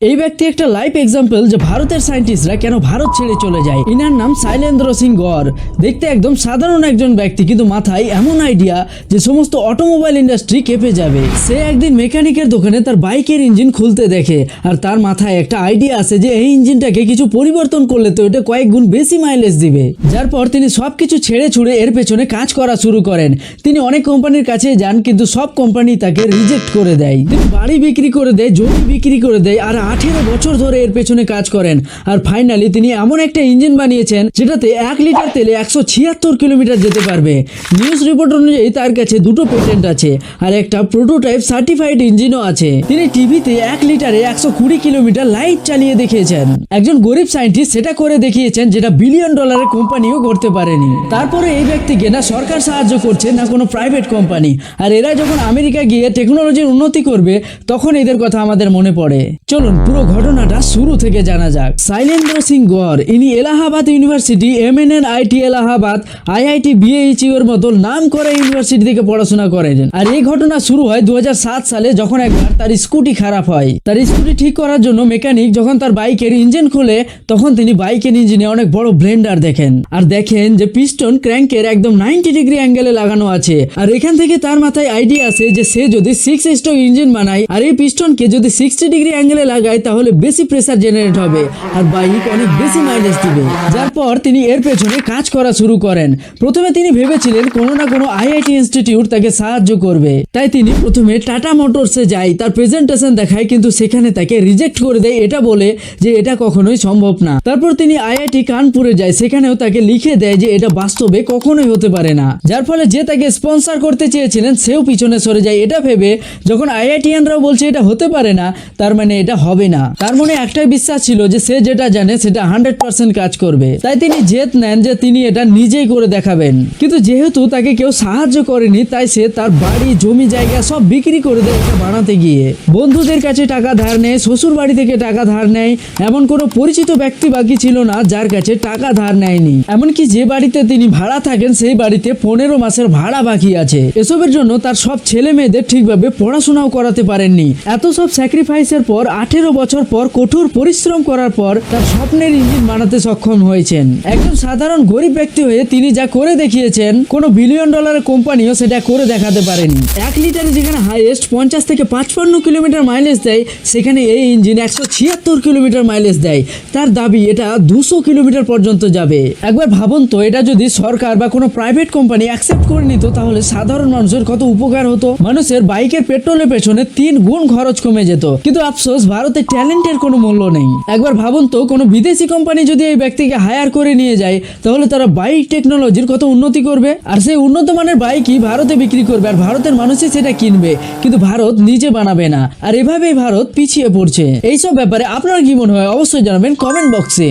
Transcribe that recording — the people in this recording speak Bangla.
এই ব্যক্তি একটা লাইভ এক্সাম্পল যে ভারতের সায়েন্টিস্টরা কেন ভারত ছেড়ে চলে যায়। ইনার নাম শৈলেন্দ্র সিং গর। দেখতে একদম সাধারণ একজন ব্যক্তি, কিন্তু মাথায় এমন আইডিয়া যে সমস্ত অটোমোবাইল ইন্ডাস্ট্রি কেঁপে যাবে। সে একদিন মেকানিকের দোকানে তার বাইকের ইঞ্জিন খুলতে দেখে, আর তার মাথায় একটা আইডিয়া আছে যে এই ইঞ্জিনটাকে কিছু পরিবর্তন করলে তো এটা কয়েক গুণ বেশি মাইলেজ দিবে। যার পর তিনি সবকিছু ছেড়ে ছুড়ে এর পেছনে কাজ করা শুরু করেন। তিনি অনেক কোম্পানির কাছে যান, কিন্তু সব কোম্পানি তাকে রিজেক্ট করে দেয়। তিনি বাড়ি বিক্রি করে দেয়, জমি বিক্রি করে দেয়, আর 18 বছর ধরে এর পেছনে কাজ করেন। আর ফাইনালি তিনি এমন একটা ইঞ্জিন বানিয়েছেন যেটাতে 1 লিটার তেলে 176 কিলোমিটার যেতে পারবে। নিউজ রিপোর্ট অনুযায়ী তার কাছে 2টো পেটেন্ট আছে আর একটা প্রোটোটাইপ সার্টিফাইড ইঞ্জিনও আছে। তিনি টিভিতে 1 লিটারে 120 কিলোমিটার লাইভ চালিয়ে দেখিয়েছেন। একজন গরিব সায়েন্টিস্ট সেটা করে দেখিয়েছেন যেটা বিলিয়ন ডলারের কোম্পানিও করতে পারেনি। তারপরে এই ব্যক্তিকে না সরকার সাহায্য করছে না কোনো প্রাইভেট কোম্পানি। আর এরা যখন আমেরিকা গিয়ে টেকনোলজির উন্নতি করবে তখন এদের কথা আমাদের মনে পড়ে। চলুন পুরো ঘটনাটা শুরু থেকে জানা যাক। শৈলেন্দ্র সিং গর ইনি Allahabad university, MNNIT Allahabad, IIT BHU এর মতো নাম করা ইউনিভার্সিটি থেকে পড়াশোনা করেন। আর এই ঘটনা শুরু হয় 2007 সালে, যখন একবার তার স্কুটি খারাপ হয়। তার স্কুটি ঠিক করার জন্য মেকানিক যখন তার বাইকের ইঞ্জিন খোলে, তখন তিনি বাইকের ইঞ্জিনে অনেক বড় ব্লেন্ডার দেখেন। আর দেখেন যে পিস্টন ক্র্যাঙ্কের একদম 90 ডিগ্রি অ্যাঙ্গেলে লাগানো আছে। আর এখান থেকে তার মাথায় আইডিয়া আসে যে সে যদি 6 স্ট্রোক ইঞ্জিন বানায় আর এই পিস্টনকে যদি 60 ডিগ্রি অ্যাঙ্গেলে লাগায় তাহলে বেশি প্রেসার জেনারেট হবে আর বাইক অনেক বেশি মাইলেজ দিবে। যার পর তিনি এর পেছনে কাজ করা শুরু করেন। প্রথমে তিনি ভেবেছিলেন কোনো না কোনো IIT ইনস্টিটিউট তাকে সাহায্য করবে, তাই তিনি প্রথমে টাটা মোটরসে যায়, তার প্রেজেন্টেশন দেখায়, কিন্তু সেখানে তাকে রিজেক্ট করে দেয় এটা বলে যে এটা কখনোই সম্ভব না। তারপর তিনি IIT কানপুরে যায়, সেখানেও তাকে লিখে দেয় যে এটা বাস্তবে কখনোই হতে পারে না। যার ফলে যে তাকে স্পন্সর করতে চেয়েছিলেন সেও পিছনে সরে যায় এটা ভেবে, যখন IITianরাও বলছে এটা হতে পারে না, তার মানে এটা হবে না। তার মনে একটাই বিশ্বাস ছিল যে সে যেটা জানে সেটা 100% কাজ করবে। তাই তিনি জেদ নেন যে তিনি এটা নিজেই করে দেখাবেন। কিন্তু যেহেতু তাকে কেউ সাহায্য করেনি, তাই সে তার বাড়ি, জমি, জায়গা সব বিক্রি করে দেয় এটা বানাতে গিয়ে। বন্ধুদের কাছে টাকা ধার নেয়, শ্বশুর বাড়ি থেকে টাকা ধার নেয়। এমন কোনো পরিচিত ব্যক্তি বাকি ছিল না যার কাছে টাকা ধার নেয়নি। এমনকি যে বাড়িতে তিনি ভাড়া থাকেন সেই বাড়িতে 15 মাসের ভাড়া বাকি আছে। এসবের জন্য তার সব ছেলে মেয়েদের ঠিকভাবে পড়াশোনাও করাতে পারেননি। এত সব স্যাক্রিফাইসের পর 18 বছর পর কঠোর পরিশ্রম করার পর তার স্বপ্নের ইঞ্জিন বানাতে সক্ষম হয়েছেন। একজন সাধারণ গরিব ব্যক্তি হয়ে তিনি যা করে দেখিয়েছেন কোনো বিলিয়ন ডলারের কোম্পানিও সেটা করে দেখাতে পারেনি। 1 লিটারে যেখানে হাইয়েস্ট 50 থেকে 55 কিলোমিটার মাইলেজ দেয়, সেখানে এই ইঞ্জিন 176 কিলোমিটার মাইলেজ দেয়। তার দাবি এটা 200 কিলোমিটার পর্যন্ত যাবে। একবার ভাবুন তো, এটা যদি সরকার বা কোনো প্রাইভেট কোম্পানি অ্যাকসেপ্ট করে নিত তাহলে সাধারণ মানুষের কত উপকার হতো। মানুষের বাইকের পেট্রোলের পেছনে 3 গুণ খরচ কমে যেত। কিন্তু আফসোস, ভারতে ট্যালেন্টের কোনো মূল্য নেই। একবার ভাবুন তো, কোনো বিদেশি কোম্পানি যদি এই ব্যক্তিকে হায়ার করে নিয়ে যায় তাহলে তারা বাইক টেকনোলজির কত উন্নতি করবে, আর সেই উন্নত মানের বাইকই ভারতে বিক্রি করবে, আর ভারতের মানুষই সেটা কিনবে, কিন্তু ভারত নিজে বানাবে না। আর এভাবেই ভারত পিছিয়ে পড়ছে। এইসব ব্যাপারে আপনার কি মনে হয় অবশ্যই জানাবেন কমেন্ট বক্সে।